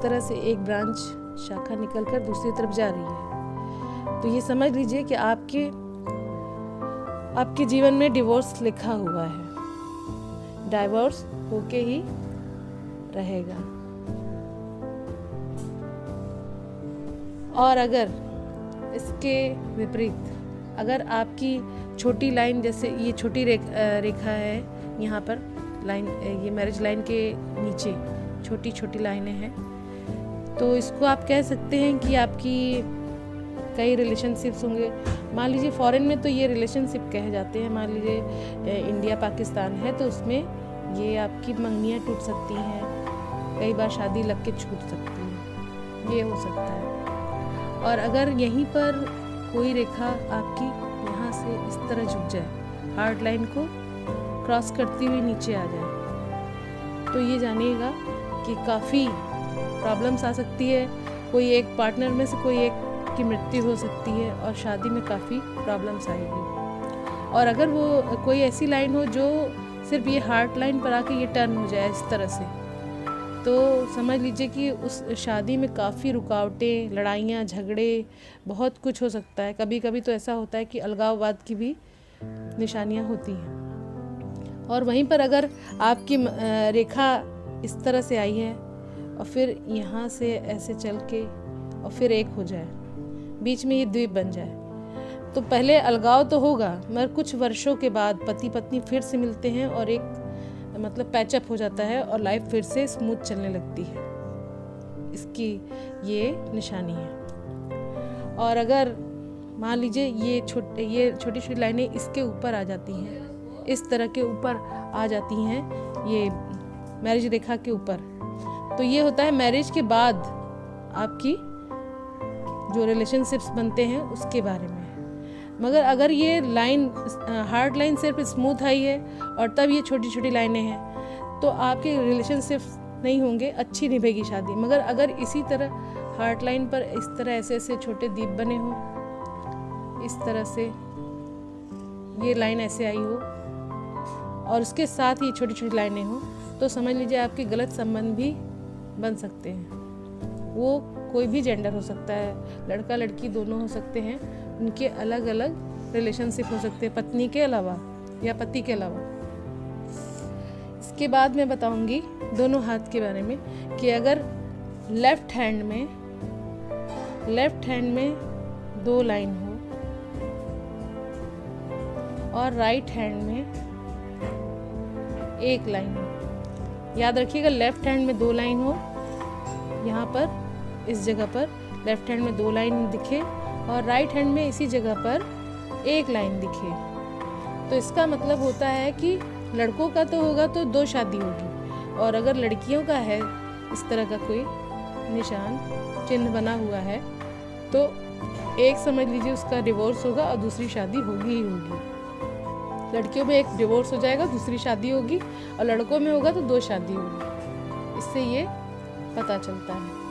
तरह से एक ब्रांच शाखा निकलकर दूसरी तरफ जा रही है। तो ये समझ लीजिए कि आपके जीवन में डिवोर्स लिखा हुआ है, डाइवोर्स होके ही रहेगा। और अगर इसके विपरीत, अगर आपकी छोटी लाइन, जैसे ये छोटी रेखा है यहाँ पर लाइन, ये मैरिज लाइन के नीचे छोटी छोटी लाइनें हैं, तो इसको आप कह सकते हैं कि आपकी कई रिलेशनशिप्स होंगे। मान लीजिए फॉरेन में तो ये रिलेशनशिप कहे जाते हैं। मान लीजिए इंडिया पाकिस्तान है तो उसमें ये आपकी मंगनियाँ टूट सकती हैं, कई बार शादी लग के छूट सकती है, ये हो सकता है। और अगर यहीं पर कोई रेखा आपकी यहाँ से इस तरह झुक जाए, हार्ड लाइन को क्रॉस करती हुई नीचे आ जाए, तो ये जानिएगा कि काफ़ी प्रॉब्लम्स आ सकती है। कोई एक पार्टनर में से कोई एक की मृत्यु हो सकती है और शादी में काफ़ी प्रॉब्लम्स आएगी। और अगर वो कोई ऐसी लाइन हो जो सिर्फ ये हार्ट लाइन पर आके ये टर्न हो जाए इस तरह से, तो समझ लीजिए कि उस शादी में काफ़ी रुकावटें, लड़ाइयाँ, झगड़े, बहुत कुछ हो सकता है। कभी कभी तो ऐसा होता है कि अलगाववाद की भी निशानियाँ होती हैं। और वहीं पर अगर आपकी रेखा इस तरह से आई है और फिर यहाँ से ऐसे चल के और फिर एक हो जाए, बीच में ये द्वीप बन जाए, तो पहले अलगाव तो होगा, मगर कुछ वर्षों के बाद पति पत्नी फिर से मिलते हैं और एक मतलब पैचअप हो जाता है और लाइफ फिर से स्मूथ चलने लगती है। इसकी ये निशानी है। और अगर मान लीजिए ये छोटी छोटी लाइनें इसके ऊपर आ जाती हैं, इस तरह के ऊपर आ जाती हैं, ये मैरिज रेखा के ऊपर, तो ये होता है मैरिज के बाद आपकी जो रिलेशनशिप्स बनते हैं उसके बारे में। मगर अगर ये लाइन, हार्ड लाइन सिर्फ स्मूथ आई है और तब ये छोटी छोटी लाइनें हैं, तो आपके रिलेशनशिप्स नहीं होंगे, अच्छी निभेगी शादी। मगर अगर इसी तरह हार्ड लाइन पर इस तरह ऐसे ऐसे छोटे द्वीप बने हों, इस तरह से ये लाइन ऐसे आई हो और उसके साथ ही छोटी छोटी लाइनें हों, तो समझ लीजिए आपके गलत संबंध भी बन सकते हैं। वो कोई भी जेंडर हो सकता है, लड़का लड़की दोनों हो सकते हैं, उनके अलग अलग रिलेशनशिप हो सकते हैं, पत्नी के अलावा या पति के अलावा। इसके बाद मैं बताऊंगी दोनों हाथ के बारे में कि अगर लेफ्ट हैंड में 2 लाइन हो और राइट हैंड में 1 लाइन हो। याद रखिएगा, लेफ्ट हैंड में 2 लाइन हो, यहाँ पर इस जगह पर लेफ्ट हैंड में 2 लाइन दिखे और राइट हैंड में इसी जगह पर 1 लाइन दिखे, तो इसका मतलब होता है कि लड़कों का तो होगा तो 2 शादी होगी, और अगर लड़कियों का है इस तरह का कोई निशान चिन्ह बना हुआ है, तो एक समझ लीजिए उसका डिवोर्स होगा और दूसरी शादी होगी ही होगी। लड़कियों में एक डिवोर्स हो जाएगा, दूसरी शादी होगी, और लड़कों में होगा तो 2 शादी होगी। इससे ये पता चलता है।